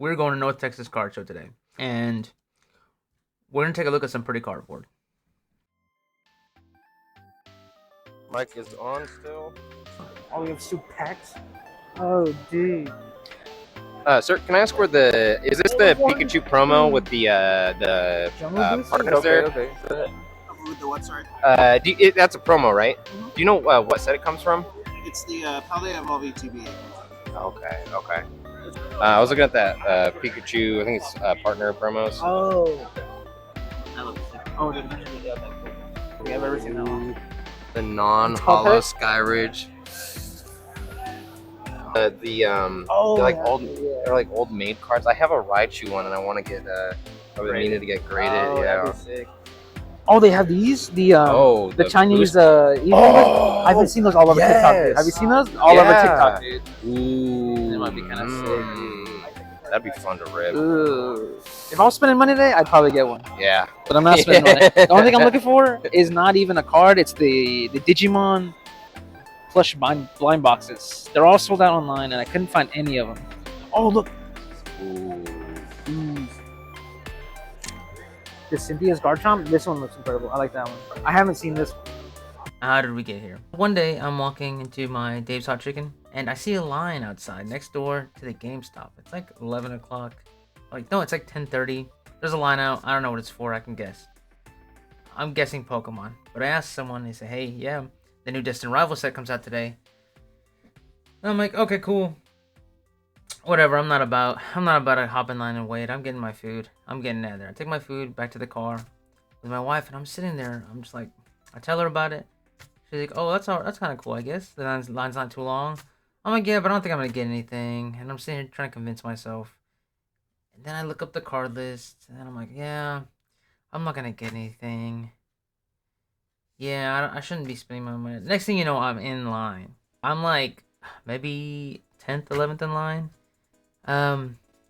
we're going to North Texas Card Show today, and we're gonna take a look at some pretty cardboard. Mic is on still. Oh, we have soup packs. Oh, dude. Sir, can I ask where is this the Pikachu promo with the partners there? Okay. With the what, sorry? That's a promo, right? Mm-hmm. Do you know what set it comes from? It's the Probably Evolve ETB. Okay. I was looking at that Pikachu. I think it's partner promos. Oh. That looks sick. Oh, the okay, I've ever seen that one. The non-hollow Skyridge. They're like old maid cards. I have a Raichu one, and I want to get. I've been meaning to get graded. Oh, yeah. that'd be sick. Oh, they have these. The Chinese. Oh, I've been seeing those all over TikTok. Dude. Have you seen those all over TikTok, dude? Ooh, They might be kind of sick. That'd be fun to rip. Ooh. If I was spending money today, I'd probably get one. Yeah, But I'm not spending money. The only thing I'm looking for is not even a card. It's the Digimon plush blind boxes. They're all sold out online, and I couldn't find any of them. Oh, look. Ooh. The Cynthia's Garchomp, this one looks incredible. I like that one. I haven't seen this one. How did we get here? One day, I'm walking into my Dave's Hot Chicken, and I see a line outside next door to the GameStop. It's like 11 o'clock. No, it's like 10:30. There's a line out. I don't know what it's for. I can guess. I'm guessing Pokemon. But I asked someone, they said, hey, yeah, the new Distant Rival set comes out today. And I'm like, okay, cool. Whatever, I'm not about to hop in line and wait. I'm getting my food. I'm getting out of there. I take my food back to the car with my wife, and I'm sitting there. I'm just like, I tell her about it. She's like, oh, that's kind of cool, I guess. The line's not too long. I'm like, yeah, but I don't think I'm going to get anything. And I'm sitting here trying to convince myself. And then I look up the card list, and I'm like, yeah, I'm not going to get anything. Yeah, I shouldn't be spending my money. Next thing you know, I'm in line. I'm like, maybe 10th, 11th in line.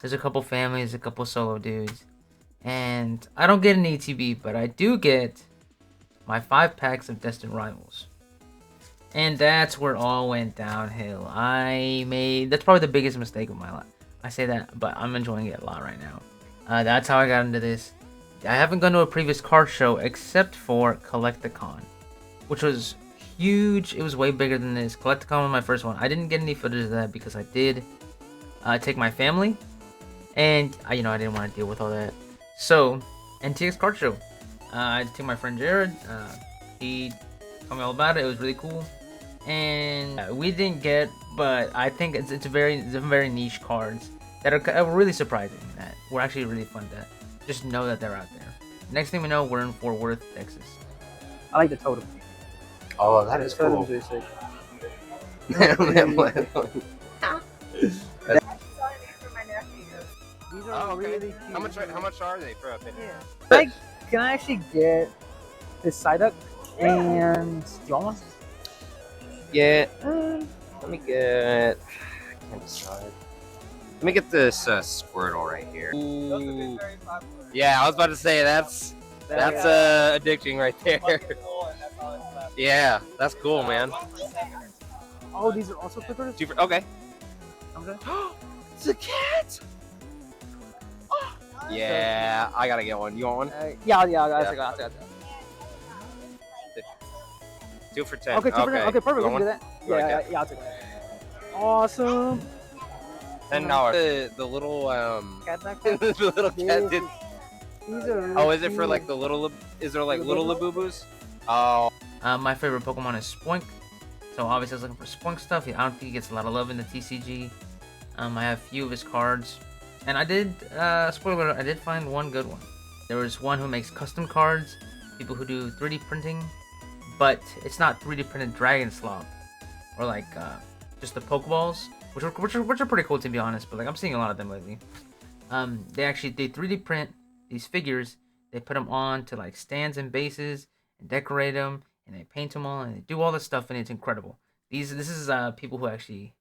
There's a couple families, a couple solo dudes. And I don't get an ETB, but I do get my 5 packs of Distant Rivals. And that's where it all went downhill. That's probably the biggest mistake of my life. I say that, but I'm enjoying it a lot right now. That's how I got into this. I haven't gone to a previous card show except for Collecticon, which was huge. It was way bigger than this. Collecticon was my first one. I didn't get any footage of that because I did take my family, and I didn't want to deal with all that. So, NTX Card Show. I took my friend Jared. He told me all about it. It was really cool, and we didn't get. But I think it's very niche cards that are really surprising. That were actually really fun to just know that they're out there. Next thing we know, we're in Fort Worth, Texas. I like the totem. Oh, that is cool. Really sick. These are really cute. How much are they for a penny? Can I actually get this Psyduck? And do you want one? Let me get. I can't decide. Let me get this Squirtle right here. Ooh. Yeah, I was about to say that's addicting right there. Yeah, that's cool, man. Oh, these are also flippers? Okay. Okay. It's a cat. Yeah, I gotta get one. You want one? Yeah. I'll take it. 2 for 10. Okay, 2 for 10. Okay, perfect. We can do that. Yeah, I'll take it. Awesome. $10. The little Cat back the little cat did. These are really Oh, is it for cute. like the little? Is there like little Labubus? Oh. My favorite Pokemon is Spoink. So obviously I was looking for Spoink stuff. I don't think he gets a lot of love in the TCG. I have a few of his cards. And I did, spoiler alert, I did find one good one. There was one who makes custom cards. People who do 3D printing. But it's not 3D printed Dragon Sloth. Or like, just the Pokeballs. Which are pretty cool to be honest. But like, I'm seeing a lot of them lately. They 3D print these figures. They put them on to like stands and bases. And decorate them. And they paint them all, and they do all this stuff, and it's incredible. This is people who actually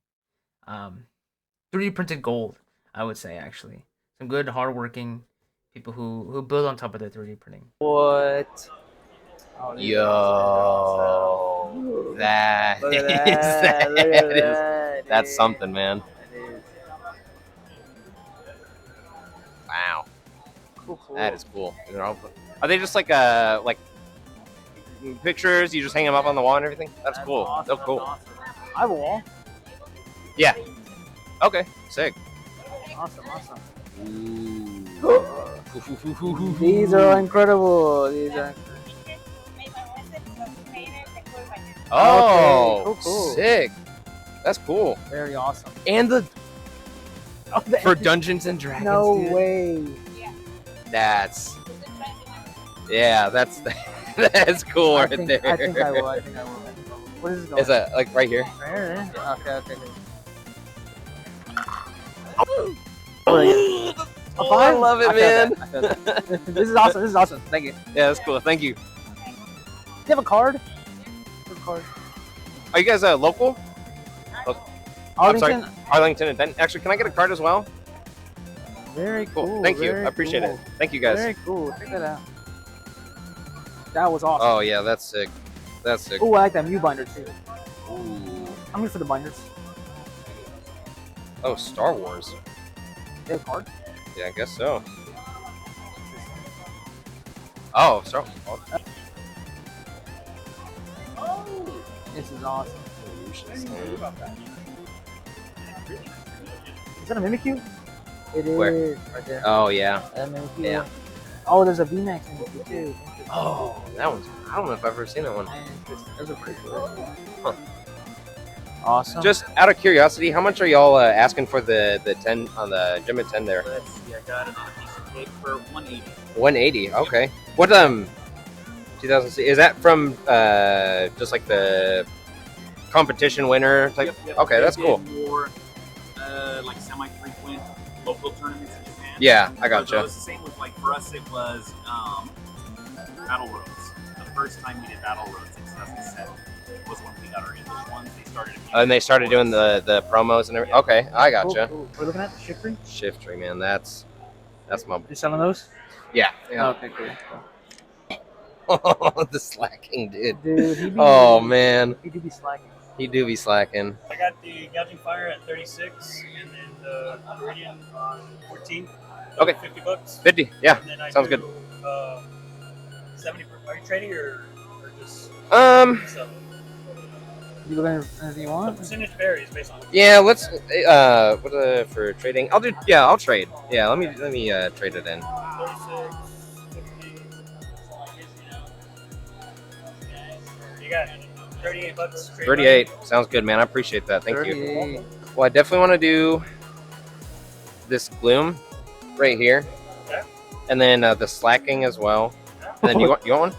3D printed gold, I would say, actually. Some good, hardworking people who build on top of their 3D printing. What? Yo, that's something, man. Cool. That is cool. And they're all, are they just like pictures? You just hang them up on the wall and everything? That's cool. Awesome. So cool. Awesome. I have a wall. Yeah. Okay. Sick. Awesome. Ooh. These are incredible. These are. Oh, Okay, cool. sick. That's cool. Very awesome. And the Oh, for Dungeons and Dragons. no dude. way. That's that's cool I right think, there. I think I will. What is this going? Is that like right here? Right here? Okay. Oh, I love it, man. I feel that. This is awesome. Thank you. Yeah, that's cool. Thank you. Do you have a card? Are you guys local? Arlington? Arlington and Denton. Actually, can I get a card as well? Very Cool. cool. Thank you. very I appreciate cool. it. Thank you guys. Very cool. Check that out. That was awesome. Oh yeah, that's sick. That's sick. Oh, I like that Mew binder too. Ooh. I'm here for the binders. Oh, Star Wars. They have cards? Yeah, I guess so. Oh, Star Wars. This is awesome. Is that a Mimikyu? It is. Where? Right there. Oh yeah. That Mimikyu. Yeah. Oh, there's a VMAX Mimikyu too. Oh, that one's. I don't know if I've ever seen that one. Those are pretty cool. Huh. Awesome. Just out of curiosity, how much are y'all asking for the 10 on the Gym at 10 there? Let's see, I got it on a piece of cake for 180. 180. Okay. What 2006 is that from? Just like the competition winner type. Yep. Okay, They that's did cool. More like semi-frequent local tournaments in Japan. Yeah, I So gotcha. it was the same with like for us. It was Battle Roads. The first time we did Battle Roads in 2007 was when we got our English ones. They started. And they started doing the promos and everything. Yeah. Okay, I gotcha. Cool. We're looking at the shift tree. Shift tree, man. That's my. You're selling those? Yeah. Okay, cool. The slacking, dude. Dude, he be, Oh man, he do be slacking. he do be slacking. I got the gouging fire at 36, and then the Meridian 14. Okay. $50. 50. Yeah. And then I Sounds do, good. 70. Are you trading or just selling? You looking at anything you The want? percentage varies based on. Yeah. Let's. What for trading? I'll do. Yeah, I'll trade. Yeah. Let me trade it in. 36, 50. You got $38. trade 38. Sounds good, man. I appreciate that. Thank you. 38. Well, I definitely want to do this gloom right here, Okay. and then the slacking as well. And then you want one? You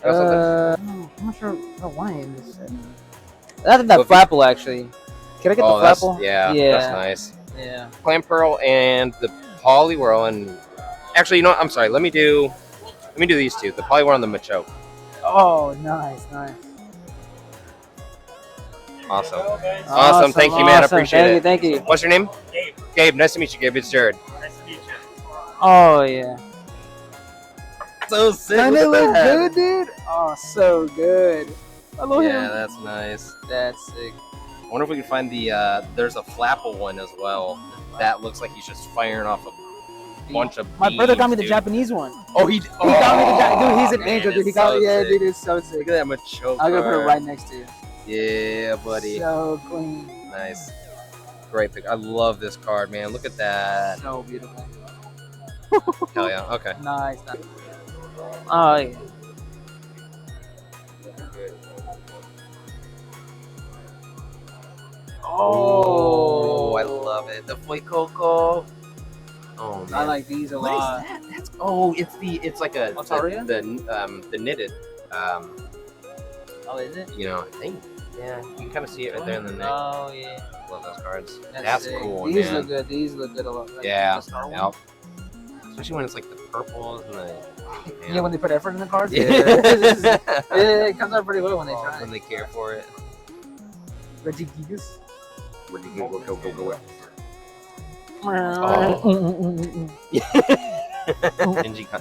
got something? I'm not sure what wine is. I think that What- Flapple actually. Can I get Oh, the that's Flapple? yeah, Yeah. that's nice. Yeah. Clam Pearl and the Poliwhirl, and actually, you know what? I'm sorry. Let me do these two. The Poliwhirl and the Machoke. Oh, nice. Awesome. Okay. Awesome. Thank you, man. I appreciate it. Thank you. What's your name? Gabe, Gabe. Nice to meet you, Gabe. It's Jared. nice to meet you. Oh yeah. So sick. Doesn't it look good, dude? Oh, so good. I love Yeah, him. that's nice. That's sick. I wonder if we can find the. There's a Flapple one as well. That looks like he's just firing off a bunch of. My brother got me beams, the dude. Japanese one. Oh, he. He got me the Dude, he's an man, angel, dude. He it's got so yeah, sick. dude. It's so sick. Look at that Machoke. I'm gonna put it card. right next to you. Yeah, buddy. So clean. Nice. Great pick. I love this card, man. Look at that. So beautiful. Hell yeah. Okay. Nice. Oh yeah. Oh, I love it. The Fuecoco. Oh man. I like these a What is lot. that? That's it's like a Altaria? the knitted Oh, is it? I think yeah, you can kind of see it right there in the neck. Oh yeah. Love those cards. That's That's sick. cool, These man. look good. These look good a lot. Like Yeah. the Star Wars. Yep. Especially when it's like the purples and the Yeah, when they put effort in the cards. Yeah. It comes out pretty well when they try. when they care for it. Reggie Gigas. Go.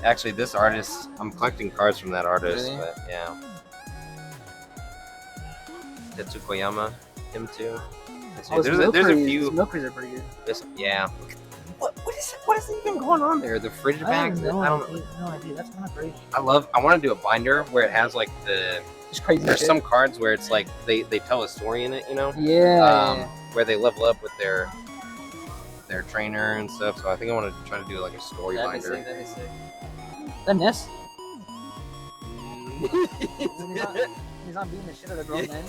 Actually, this artist, I'm collecting cards from that artist, Really? but yeah. Tetsu Koyama, him too. Let's see, Oh, there's a few. Milkries are pretty good. Yeah. what is even going on there? The fridge bags? I don't know. No idea. That's kind of crazy. I want to do a binder where it has like Just crazy. there's shit. some cards where it's like they tell a story in it, you know? Yeah. Where they level up with their trainer and stuff. So I think I want to try to do like a story That'd be binder. sick. That'd be sick. That Ness? He's not beating the shit out of grown men.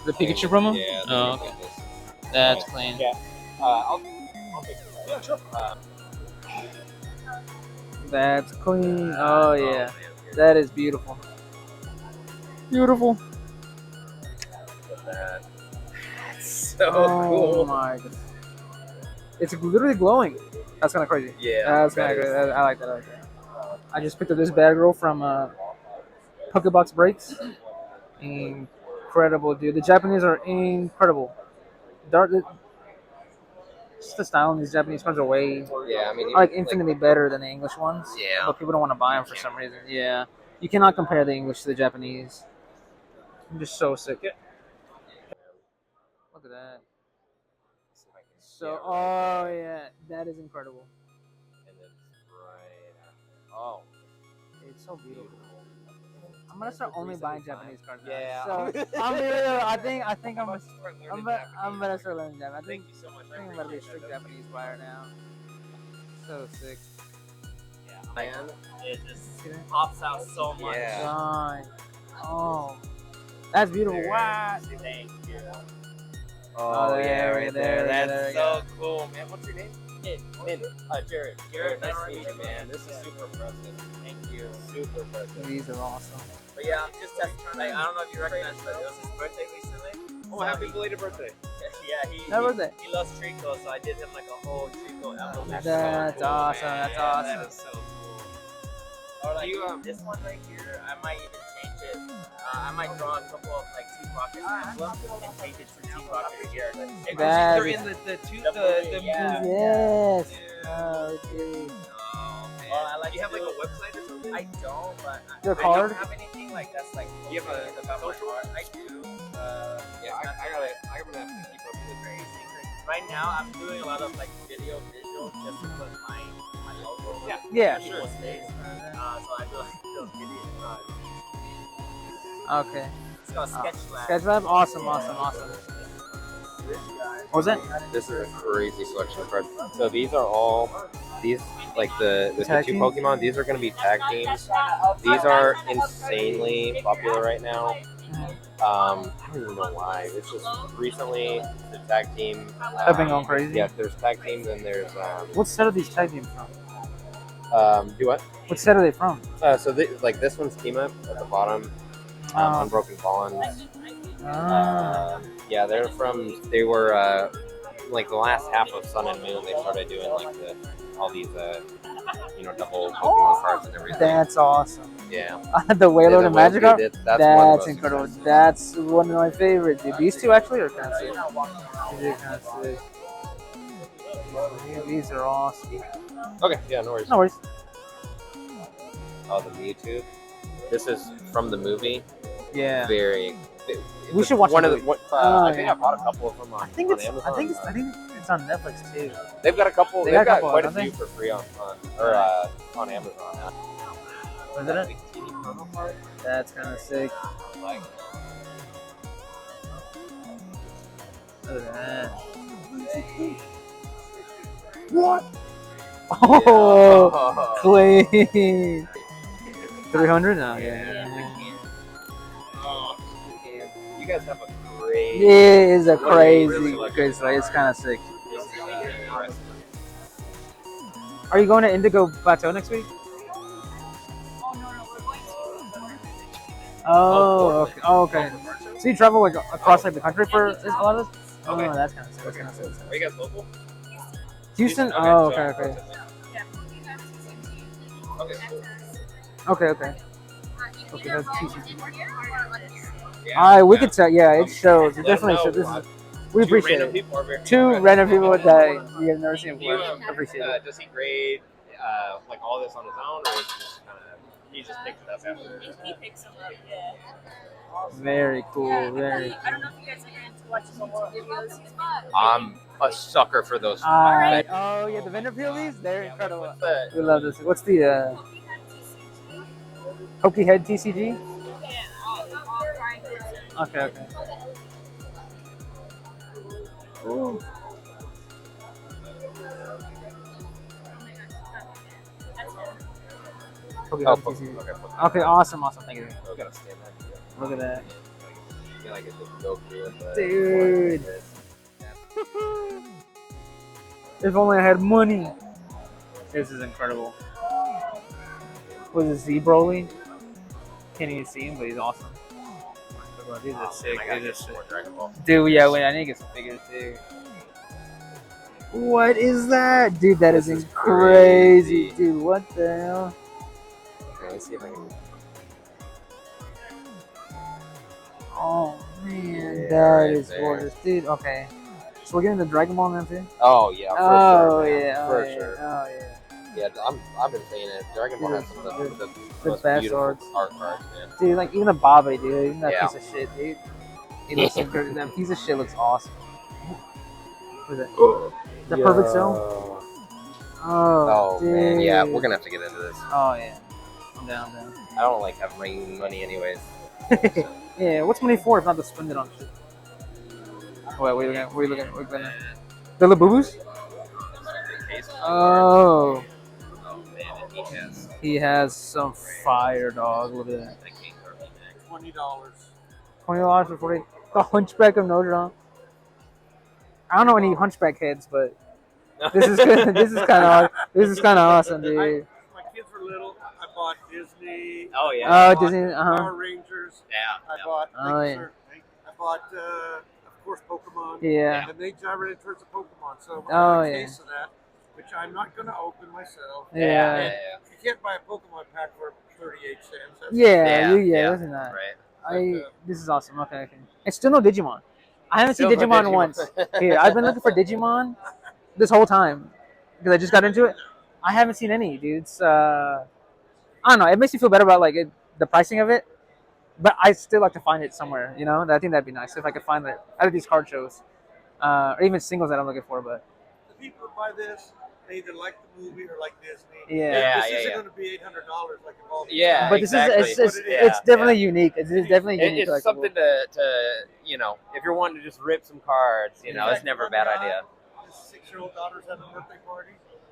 The Pikachu promo? Yeah. Oh, okay. That's clean. Yeah. I'll take this. Yeah, sure. That's clean. Oh yeah. That is beautiful. Beautiful. That's so Oh cool. my god. It's literally glowing. That's kind of crazy. Yeah. That's kind of crazy. I like that. I just picked up this bag roll from Pokebox Breaks. Incredible, dude. The Japanese are incredible. Just the style in these Japanese cards are way Yeah, I mean, like infinitely better than the English ones. Yeah. But people don't want to buy them for some reason. Yeah. You cannot compare the English to the Japanese. I'm just so sick. Look at that. So, oh yeah, that is incredible. And it's right. Oh, It's so beautiful. I'm gonna start only buying Japanese cards. Now. Yeah. So, I'm real. I think I'm gonna start learning Japanese. I think you so much. I'm gonna be a strict Japanese buyer now. So sick. Man. It just pops out so much. Yeah. God. Oh, that's beautiful. Wow. Thank you. Oh, yeah, right there. That's That's so so cool, man. What's your name? Min. Jared. Jared, nice nice to meet you, man. This is super impressive. Thank you. Super impressive. These are awesome. But yeah, I'm just testing. Like, I don't know if you recognize, but it was his birthday recently. Oh, happy belated birthday. Yeah, Happy birthday. he loves Trico, so I did him like a whole Trico emblem. That's awesome. That's awesome. That is so cool. Or like You, this one right here, I might even change it. I might draw a couple of like Team Rockets emblems and change it to Team Rockets here. That They're is- in the yeah. Yes. Yeah. Oh, dude. Oh, man. Well, I like you have to like do- a website or something? I don't, but Your I card? don't have anything like that's like. You have a about my social? card. I do. Yeah, it's not I'm gonna have to keep up with very secret. Right now, I'm doing a lot of like visual just to put my logo. Yeah. Sure. Space. So I do like those videos. Okay. It's called Sketchlab. Sketchlab. Awesome. What was that? This is a crazy selection of cards. So these are all like the Tag two teams? Pokemon. These are going to be tag teams. These are insanely popular right now. I don't even know why. It's just recently the tag team. I've been going crazy. Yeah, there's tag teams and there's What set are these tag teams from? do what? What set are they from? So like this one's team up at the bottom. Unbroken Bonds. Yeah, they were like the last half of Sun and Moon. They started doing like all these double Pokemon cards and everything. That's awesome. Yeah. The Wayload and Magikarp. That's That's one of the most incredible. expensive. That's one of my favorites. Dude. These two actually are kind of sick. These are kind of sick. These are awesome. Okay, yeah, no worries. No worries. Oh, the Mewtwo. This is from the movie. Yeah. We should watch one the of the. movie. I think I bought a couple of them on. I think it's Amazon. I think it's on Netflix too. They've got a couple. They They've got a got couple, quite a don't they? few for free on Amazon. Was it? That's kind of sick. Look at that. What? Oh, clean. 300 now. Yeah. You guys have a great. It is a crazy. It's kind of sick. Are you going to Indigo Plateau next week? Oh, okay. Oh, okay. So you travel like across like the country for a lot of this? Okay. Oh, that's kind of sick. That's kind of sick. Are you guys local? Houston? Okay, Oh, so- okay. Okay, cool. Okay. Okay, that's TCT. Yeah, Alright, we could tell. Yeah, it shows. It Let 'em definitely know. shows. We Two appreciate random it. people over here. Two random people that you have never seen Do you, before. Appreciate it. does he grade like all this on his own, or is it just kind of he just picks it up after? He picks them up, yeah. Very cool. Very. I don't know if you guys are into watching YouTube videos. I'm a sucker for those. Oh yeah, the vendor POVs, they're incredible. What's that? We love this. What's the Pokey Head TCG? Okay, okay. Ooh. Pokey Oh, Head fuck. TCG. Okay, Okay, awesome, awesome. Thank you. I gotta stand that. Look at that. I feel like it's just go through it, but Dude. If only I had money. This is incredible. Was it Z Broly? Can't even see him, but he's awesome. These are sick. I gotta These are get some sick. more Dragon Ball. Dude, yeah, wait, I need to get some figures too. What is that? Dude, that is This is crazy. crazy. Dude, what the hell? Okay, let's see if I can. Oh, man, Yeah, that right is there. gorgeous. Dude, okay. So we're getting the Dragon Ball now too? Oh yeah, for Oh, sure. Man. yeah, for oh, yeah, sure. oh, yeah. Yeah, I've been saying it. Dragon Ball has some of the most best beautiful arts. art cards, man. Dude, like, even the Babe, dude, even that Yeah. piece of shit, dude. He looks so good. That piece of shit looks awesome. What is that? The perfect cell? Oh, Oh dude. man, yeah, we're gonna have to get into this. Oh, yeah. I'm down, down. I don't like having money anyways. Yeah, what's money for if not to spend it on shit? Wait, what are you looking at? What are you looking at? The Labubu's? Oh. Oh man, and He has some fire, dog. Look at that. $20. $20 for 40. The Hunchback of Notre Dame. I don't know any Hunchback heads, but this is good. This is kind of awesome, dude. My kids were little. I bought Disney. Oh yeah. Oh, I bought Disney. Power Rangers. Yeah. I bought. Oh, yeah. I bought, of course, Pokemon. Yeah. And they gyrated towards the Pokemon. So I Oh, got a yeah. case of that, which I'm not going to open myself. Yeah. You can't buy a Pokemon pack for 38 cents. That's Yeah, that's not. Right. This is awesome. Okay, okay. And still no Digimon. I haven't seen Still no Digimon Digimon. once. Here, I've been looking for Digimon this whole time because I just got into it. I haven't seen any, dudes. I don't know. It makes me feel better about like the pricing of it, but I still like to find it somewhere. You know, I think that'd be nice if I could find it out of these card shows, or even singles that I'm looking for. But the people who buy this, they either like the movie or like Disney. Yeah. This isn't going to be $800 like all these. Yeah, but this exactly. it's definitely unique. It's definitely unique. It's something to if you're wanting to just rip some cards, it's never a bad idea. His 6-year-old daughter's having a birthday party,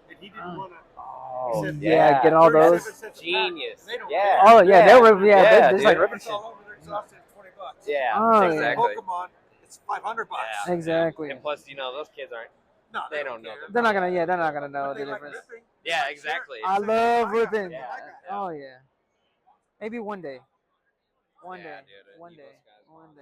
and he didn't want to. Oh, said, yeah, get all those. Genius. They don't Yeah. Oh yeah, they're dude. like ripping It's shit. all over. They're exhausted at $20. Yeah, Oh, yeah. exactly. Pokemon, it's $500. Yeah. Exactly. And plus, those kids aren't. No, They don't know care. them. They're not gonna know But the they like difference. ripping. Yeah, exactly. I love ripping. Yeah. Oh yeah. Maybe one day. One Yeah, day. dude, One Evo's day. guys. One day.